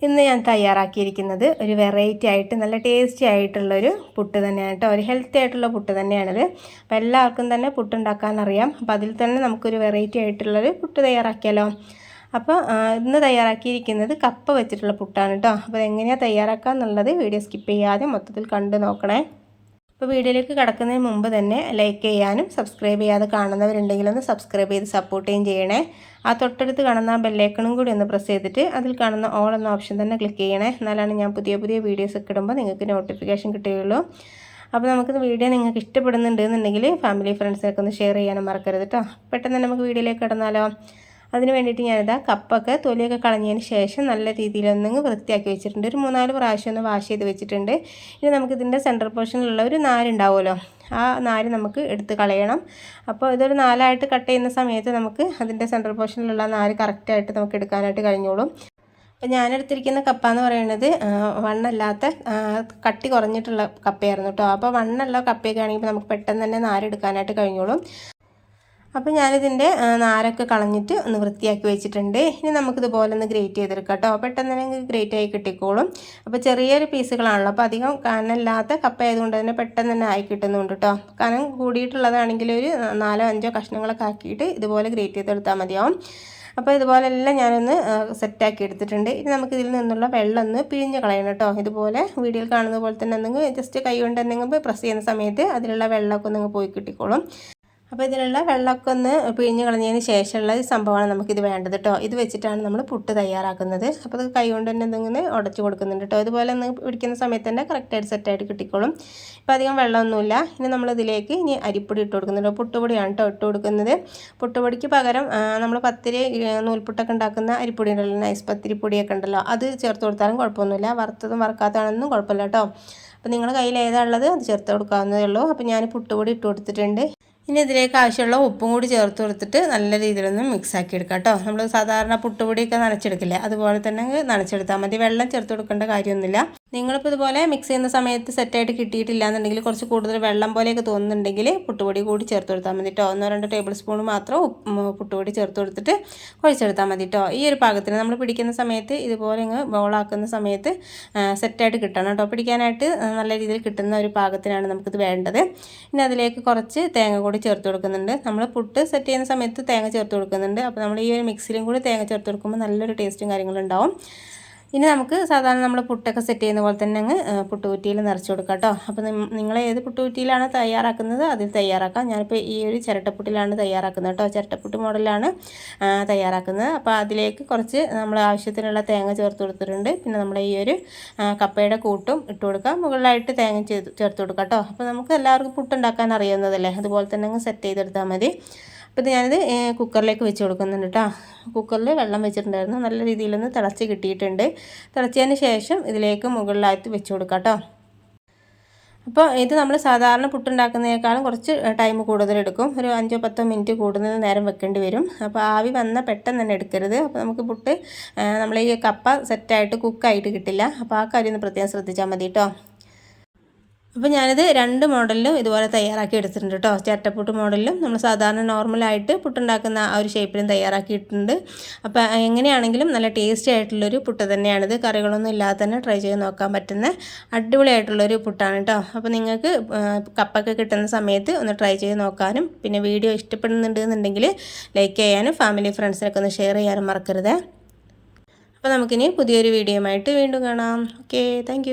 ഇന്ന് ഞാൻ തയ്യാറാക്കിയിരിക്കുന്നത് ഒരു വെറൈറ്റി ആയിട്ട് നല്ല ടേസ്റ്റി ആയിട്ടുള്ളൊരു പുട്ട് തന്നെയാണ് കേട്ടോ. ഒരു ഹെൽത്തി ആയിട്ടുള്ള പുട്ട് തന്നെയാണിത്. അപ്പോൾ എല്ലാവർക്കും തന്നെ പുട്ടുണ്ടാക്കാൻ അറിയാം. അപ്പോൾ അതിൽ തന്നെ നമുക്കൊരു വെറൈറ്റി ആയിട്ടുള്ളൊരു പുട്ട് തയ്യാറാക്കിയാലോ. അപ്പോൾ ഇന്ന് തയ്യാറാക്കിയിരിക്കുന്നത് കപ്പ വെച്ചിട്ടുള്ള പുട്ടാണ് കേട്ടോ. അപ്പോൾ എങ്ങനെയാണ് തയ്യാറാക്കുക എന്നുള്ളത് വീഡിയോ സ്കിപ്പ് ചെയ്യാതെ മൊത്തത്തിൽ കണ്ടു നോക്കണേ. അപ്പോൾ വീഡിയോയിലേക്ക് കടക്കുന്നതിന് മുമ്പ് തന്നെ ലൈക്ക് ചെയ്യാനും സബ്സ്ക്രൈബ് ചെയ്യാതെ കാണുന്നവരുണ്ടെങ്കിൽ ഒന്ന് സബ്സ്ക്രൈബ് ചെയ്ത് സപ്പോർട്ടും ചെയ്യണേ. ആ തൊട്ടടുത്ത് കാണുന്ന ബെല്ലൈക്കണും കൂടി ഒന്ന് പ്രസ് ചെയ്തിട്ട് അതിൽ കാണുന്ന ഓൾ എന്ന ഓപ്ഷൻ തന്നെ ക്ലിക്ക് ചെയ്യണേ. എന്നാലാണ് ഞാൻ പുതിയ വീഡിയോസ് ഒക്കെ ഇടുമ്പോൾ നിങ്ങൾക്ക് നോട്ടിഫിക്കേഷൻ കിട്ടുകയുള്ളൂ. അപ്പോൾ നമുക്ക് വീഡിയോ നിങ്ങൾക്ക് ഇഷ്ടപ്പെടുന്നുണ്ടെന്നുണ്ടെങ്കിൽ ഫാമിലി ഫ്രണ്ട്സിനൊക്കെ ഒന്ന് ഷെയർ ചെയ്യാനും മറക്കരുത് കേട്ടോ. പെട്ടെന്ന് തന്നെ നമുക്ക് വീഡിയോയിലേക്ക് കടന്നാലോ. അതിന് വേണ്ടിയിട്ട് ഞാനിതാ കപ്പൊക്കെ തൊലിയൊക്കെ കളഞ്ഞതിന് ശേഷം നല്ല രീതിയിലൊന്ന് വൃത്തിയാക്കി വെച്ചിട്ടുണ്ട്. ഒരു 3-4 പ്രാവശ്യം ഒന്ന് വാഷ് ചെയ്ത് വെച്ചിട്ടുണ്ട്. ഇനി നമുക്കിതിൻ്റെ സെൻറ്റർ പോർഷനിലുള്ള ഒരു നാരുണ്ടാവുമല്ലോ, ആ നാര് നമുക്ക് എടുത്ത് കളയണം. അപ്പോൾ ഇതൊരു 4ആയിട്ട് കട്ട് ചെയ്യുന്ന സമയത്ത് നമുക്ക് അതിൻ്റെ സെൻറ്റർ പോർഷനിലുള്ള നാര് കറക്റ്റായിട്ട് നമുക്ക് എടുക്കാനായിട്ട് കഴിഞ്ഞോളും. അപ്പോൾ ഞാനെടുത്തിരിക്കുന്ന കപ്പ എന്ന് പറയുന്നത് വണ്ണല്ലാത്ത കട്ടി കുറഞ്ഞിട്ടുള്ള കപ്പയായിരുന്നു കേട്ടോ. അപ്പോൾ വണ്ണുള്ള കപ്പയൊക്കെ ആണെങ്കിൽ നമുക്ക് പെട്ടെന്ന് തന്നെ നാരെടുക്കാനായിട്ട് കഴിഞ്ഞോളും. അപ്പോൾ ഞാനിതിൻ്റെ നാരൊക്കെ കളഞ്ഞിട്ട് ഒന്ന് വൃത്തിയാക്കി വെച്ചിട്ടുണ്ട്. ഇനി നമുക്കിതുപോലെ ഒന്ന് ഗ്രേറ്റ് ചെയ്തെടുക്കാം കേട്ടോ. പെട്ടെന്ന് തന്നെ ഗ്രേറ്റ് ആയി കിട്ടിക്കോളും. അപ്പോൾ ചെറിയൊരു പീസുകളാണല്ലോ, അപ്പോൾ അധികം കനമില്ലാത്ത കപ്പ ആയതുകൊണ്ട് തന്നെ പെട്ടെന്ന് തന്നെ ആയി കിട്ടുന്നുണ്ട് കേട്ടോ. കനം കൂടിയിട്ടുള്ളതാണെങ്കിൽ ഒരു 4-5 കഷ്ണങ്ങളൊക്കെ ആക്കിയിട്ട് ഇതുപോലെ ഗ്രേറ്റ് ചെയ്തെടുത്താൽ മതിയാവും. അപ്പോൾ ഇതുപോലെല്ലാം ഞാനൊന്ന് സെറ്റാക്കി എടുത്തിട്ടുണ്ട്. ഇനി നമുക്ക് ഇതിൽ നിന്നുള്ള വെള്ളം ഒന്ന് പിഴിഞ്ഞ് കളയണം കേട്ടോ. ഇതുപോലെ വീഡിയോയിൽ കാണുന്ന പോലെ തന്നെ എന്തെങ്കിലും ജസ്റ്റ് കൈ കൊണ്ട് എന്തെങ്കിലും പ്രസ് ചെയ്യുന്ന സമയത്ത് അതിലുള്ള വെള്ളമൊക്കെ ഒന്ന് പോയി കിട്ടിക്കോളും. അപ്പോൾ ഇതിലുള്ള വെള്ളമൊക്കെ ഒന്ന് പിഴിഞ്ഞ് കളഞ്ഞതിന് ശേഷമുള്ള സംഭവമാണ് നമുക്കിത് വേണ്ടത് കേട്ടോ. ഇത് വെച്ചിട്ടാണ് നമ്മൾ പുട്ട് തയ്യാറാക്കുന്നത്. അപ്പോൾ അത് കൈ കൊണ്ട് തന്നെ എന്തെങ്കിലും ഉടച്ച് കൊടുക്കുന്നുണ്ട് കേട്ടോ. ഇതുപോലെ ഒന്ന് പിടിക്കുന്ന സമയത്ത് തന്നെ കറക്റ്റായിട്ട് സെറ്റായിട്ട് കിട്ടിക്കോളും. ഇപ്പോൾ അധികം വെള്ളമൊന്നുമില്ല. ഇനി നമ്മളിതിലേക്ക് അരിപ്പൊടി ഇട്ട് കൊടുക്കുന്നുണ്ട്. പുട്ടുപൊടിയാണ് കേട്ടോ ഇട്ട് കൊടുക്കുന്നത്. പുട്ടുപൊടിക്ക് പകരം നമ്മൾ പത്തിരി നൂൽപുട്ടൊക്കെ ഉണ്ടാക്കുന്ന അരിപ്പൊടി ഉണ്ടല്ലോ, നൈസ് പത്തിരി പൊടിയൊക്കെ ഉണ്ടല്ലോ, അത് ചേർത്ത് കൊടുത്താലും കുഴപ്പമൊന്നുമില്ല. വറുത്തതും വറുക്കാത്തതാണെന്നും കുഴപ്പമില്ല കേട്ടോ. അപ്പോൾ നിങ്ങളുടെ കയ്യിൽ ഏതാണുള്ളത് അത് ചേർത്ത് കൊടുക്കാവുന്നതേ ഉള്ളൂ. അപ്പോൾ ഞാൻ പുട്ടുപൊടി ഇട്ട് കൊടുത്തിട്ടുണ്ട്. ഇനി ഇതിലേക്ക് ആവശ്യമുള്ള ഉപ്പും കൂടി ചേർത്ത് കൊടുത്തിട്ട് നല്ല രീതിയിലൊന്ന് മിക്സ് ആക്കി എടുക്കാം കേട്ടോ. നമ്മൾ സാധാരണ പുട്ടുപൊടിയൊക്കെ നനച്ചെടുക്കില്ലേ, അതുപോലെ തന്നെ നനച്ചെടുത്താൽ മതി. വെള്ളം ചേർത്ത് കൊടുക്കേണ്ട കാര്യമൊന്നുമില്ല. നിങ്ങളിപ്പോൾ ഇതുപോലെ മിക്സ് ചെയ്യുന്ന സമയത്ത് സെറ്റായിട്ട് കിട്ടിയിട്ടില്ല എന്നുണ്ടെങ്കിൽ കുറച്ച് കൂടുതൽ വെള്ളം പോലെയൊക്കെ തോന്നുന്നുണ്ടെങ്കിൽ പുട്ടുപൊടി കൂടി ചേർത്ത് കൊടുത്താൽ മതി കേട്ടോ. 1-2 ടേബിൾ സ്പൂൺ മാത്രം പുട്ടുപൊടി ചേർത്ത് കൊടുത്തിട്ട് കുഴച്ചെടുത്താൽ മതി കേട്ടോ. ഈ ഒരു പാകത്തിന് നമ്മൾ പിടിക്കുന്ന സമയത്ത് ഇതുപോലെ ബോളാക്കുന്ന സമയത്ത് സെറ്റായിട്ട് കിട്ടണം കേട്ടോ. പിടിക്കാനായിട്ട് നല്ല രീതിയിൽ കിട്ടുന്ന ഒരു പാകത്തിനാണ് നമുക്കിത് വേണ്ടത്. ഇനി അതിലേക്ക് കുറച്ച് തേങ്ങ കൂടി ചേർത്ത് കൊടുക്കുന്നുണ്ട്. നമ്മൾ പുട്ട് സെറ്റ് ചെയ്യുന്ന സമയത്ത് തേങ്ങ ചേർത്ത് കൊടുക്കുന്നുണ്ട്. അപ്പോൾ നമ്മൾ ഈ ഒരു മിക്സിലും കൂടി തേങ്ങ ചേർത്ത് കൊടുക്കുമ്പോൾ നല്ലൊരു ടേസ്റ്റും കാര്യങ്ങളും ഉണ്ടാവും. ഇനി നമുക്ക് സാധാരണ നമ്മൾ പുട്ടൊക്കെ സെറ്റ് ചെയ്യുന്ന പോലെ തന്നെ പുട്ടുകുറ്റിയിൽ നിറച്ച് കൊടുക്കാം കേട്ടോ. അപ്പോൾ നിങ്ങൾ ഏത് പുട്ടുകുറ്റിയിലാണ് തയ്യാറാക്കുന്നത് അതിൽ തയ്യാറാക്കാം. ഞാനിപ്പോൾ ഈ ഒരു ചിരട്ടപ്പുട്ടിലാണ് തയ്യാറാക്കുന്നത് കേട്ടോ. ചിരട്ടപ്പുട്ട് മോഡലാണ് തയ്യാറാക്കുന്നത്. അപ്പോൾ അതിലേക്ക് കുറച്ച് നമ്മൾ ആവശ്യത്തിനുള്ള തേങ്ങ ചേർത്ത് കൊടുത്തിട്ടുണ്ട്. പിന്നെ നമ്മൾ ഈ ഒരു കപ്പയുടെ കൂട്ടും ഇട്ട് കൊടുക്കാം. മുകളിലായിട്ട് തേങ്ങ ചേർത്ത് കൊടുക്കാം കേട്ടോ. അപ്പോൾ നമുക്ക് എല്ലാവർക്കും പുട്ടുണ്ടാക്കാൻ അറിയാവുന്നതല്ലേ, അതുപോലെ തന്നെ സെറ്റ് ചെയ്തെടുത്താൽ മതി. അപ്പോൾ ഞാനിത് കുക്കറിലേക്ക് വെച്ച് കൊടുക്കുന്നുണ്ട് കേട്ടോ. കുക്കറിൽ വെള്ളം വെച്ചിട്ടുണ്ടായിരുന്നു. നല്ല രീതിയിലൊന്ന് തിളച്ച് കിട്ടിയിട്ടുണ്ട്. തിളച്ചതിന് ശേഷം ഇതിലേക്ക് മുകളിലായിട്ട് വെച്ച് കൊടുക്കാം കേട്ടോ. അപ്പോൾ ഇത് നമ്മൾ സാധാരണ പുട്ടുണ്ടാക്കുന്നതിനേക്കാളും കുറച്ച് ടൈം കൂടുതലെടുക്കും. ഒരു 5-10 മിനിറ്റ് കൂടുതൽ നേരം വെക്കേണ്ടി വരും. അപ്പോൾ ആവി വന്നാൽ പെട്ടെന്ന് തന്നെ എടുക്കരുത്. അപ്പോൾ നമുക്ക് പുട്ട് നമ്മൾ ഈ കപ്പ സെറ്റായിട്ട് കുക്കായിട്ട് കിട്ടില്ല. അപ്പോൾ ആ കാര്യം ഒന്ന് പ്രത്യേകം ശ്രദ്ധിച്ചാൽ മതി കേട്ടോ. അപ്പോൾ ഞാനിത് 2 മോഡലിലും ഇതുപോലെ തയ്യാറാക്കി എടുത്തിട്ടുണ്ട് കേട്ടോ. ചിരട്ടപ്പുട്ട് മോഡലിലും നമ്മൾ സാധാരണ നോർമലായിട്ട് പുട്ടുണ്ടാക്കുന്ന ആ ഒരു ഷേപ്പിലും തയ്യാറാക്കിയിട്ടുണ്ട്. അപ്പോൾ എങ്ങനെയാണെങ്കിലും നല്ല ടേസ്റ്റി ആയിട്ടുള്ളൊരു പുട്ട് തന്നെയാണിത്. കറികളൊന്നും ഇല്ലാതെ തന്നെ ട്രൈ ചെയ്ത് നോക്കാൻ പറ്റുന്ന അടിപൊളിയായിട്ടുള്ളൊരു പുട്ടാണ് കേട്ടോ. അപ്പോൾ നിങ്ങൾക്ക് കപ്പൊക്കെ കിട്ടുന്ന സമയത്ത് ഒന്ന് ട്രൈ ചെയ്ത് നോക്കാനും പിന്നെ വീഡിയോ ഇഷ്ടപ്പെടുന്നുണ്ടെന്നുണ്ടെങ്കിൽ ലൈക്ക് ചെയ്യാനും ഫാമിലി ഫ്രണ്ട്സിനൊക്കെ ഒന്ന് ഷെയർ ചെയ്യാനും മറക്കരുത്. അപ്പോൾ നമുക്കിനി പുതിയൊരു വീഡിയോയുമായിട്ട് വീണ്ടും കാണാം. Okay, thank